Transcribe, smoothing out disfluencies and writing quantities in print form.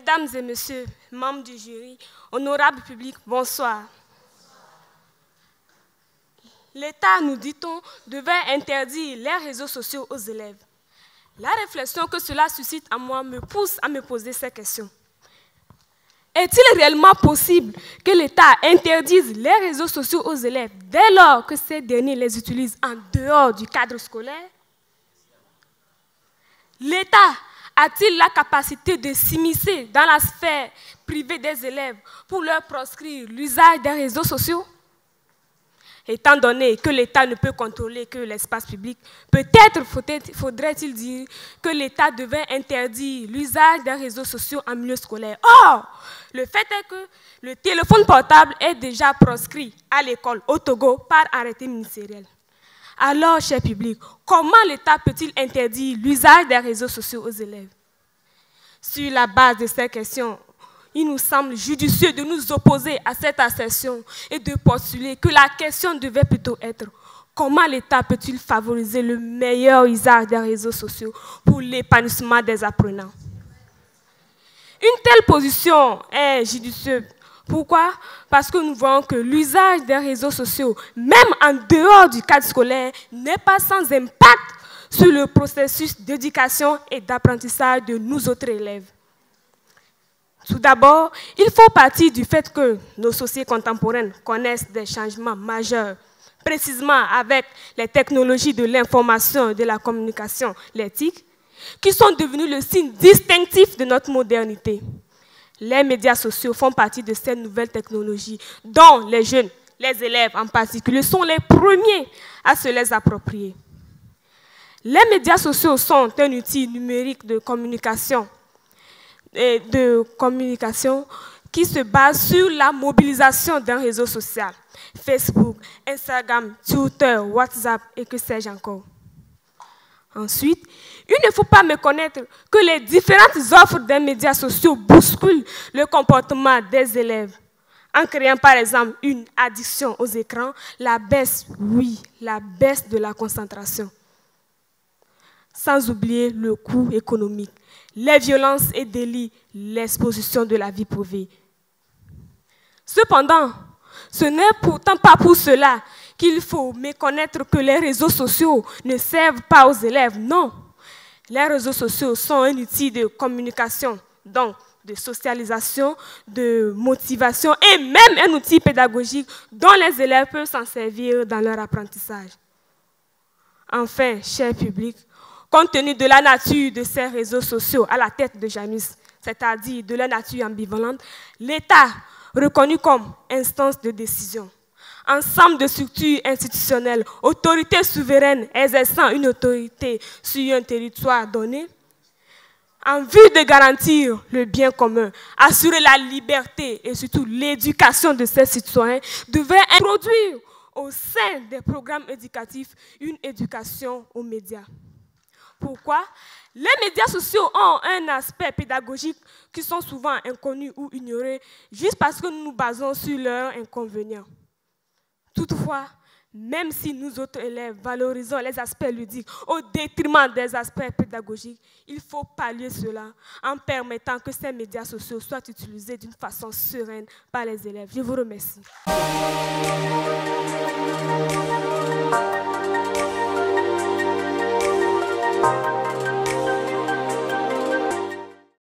Mesdames et messieurs, membres du jury, honorable public, bonsoir. L'État, nous dit-on, devait interdire les réseaux sociaux aux élèves. La réflexion que cela suscite en moi me pousse à me poser ces questions. Est-il réellement possible que l'État interdise les réseaux sociaux aux élèves dès lors que ces derniers les utilisent en dehors du cadre scolaire? L'État a-t-il la capacité de s'immiscer dans la sphère privée des élèves pour leur proscrire l'usage des réseaux sociaux? Étant donné que l'État ne peut contrôler que l'espace public, peut-être faudrait-il dire que l'État devait interdire l'usage des réseaux sociaux en milieu scolaire. Or, le fait est que le téléphone portable est déjà proscrit à l'école au Togo par arrêté ministériel. Alors, cher public, comment l'État peut-il interdire l'usage des réseaux sociaux aux élèves? Sur la base de ces questions, il nous semble judicieux de nous opposer à cette assertion et de postuler que la question devait plutôt être comment l'État peut-il favoriser le meilleur usage des réseaux sociaux pour l'épanouissement des apprenants? Une telle position est judicieuse. Pourquoi? Parce que nous voyons que l'usage des réseaux sociaux, même en dehors du cadre scolaire, n'est pas sans impact sur le processus d'éducation et d'apprentissage de nous autres élèves. Tout d'abord, il faut partir du fait que nos sociétés contemporaines connaissent des changements majeurs, précisément avec les technologies de l'information et de la communication, les TIC, qui sont devenues le signe distinctif de notre modernité. Les médias sociaux font partie de ces nouvelles technologies dont les jeunes, les élèves en particulier, sont les premiers à se les approprier. Les médias sociaux sont un outil numérique de communication qui se base sur la mobilisation d'un réseau social, Facebook, Instagram, Twitter, WhatsApp et que sais-je encore. Ensuite, il ne faut pas méconnaître que les différentes offres des médias sociaux bousculent le comportement des élèves, en créant par exemple une addiction aux écrans, la baisse de la concentration. Sans oublier le coût économique, les violences et délits, l'exposition de la vie privée. Cependant, ce n'est pourtant pas pour cela qu'il faut méconnaître que les réseaux sociaux ne servent pas aux élèves, non. Les réseaux sociaux sont un outil de communication, donc de socialisation, de motivation et même un outil pédagogique dont les élèves peuvent s'en servir dans leur apprentissage. Enfin, cher public, compte tenu de la nature de ces réseaux sociaux à la tête de Janus, c'est-à-dire de leur nature ambivalente, l'État, reconnu comme instance de décision, ensemble de structures institutionnelles, autorités souveraines exerçant une autorité sur un territoire donné, en vue de garantir le bien commun, assurer la liberté et surtout l'éducation de ces citoyens, devait introduire au sein des programmes éducatifs une éducation aux médias. Pourquoi? Les médias sociaux ont un aspect pédagogique qui sont souvent inconnus ou ignorés juste parce que nous nous basons sur leurs inconvénients. Toutefois, même si nous autres élèves valorisons les aspects ludiques au détriment des aspects pédagogiques, il faut pallier cela en permettant que ces médias sociaux soient utilisés d'une façon sereine par les élèves. Je vous remercie.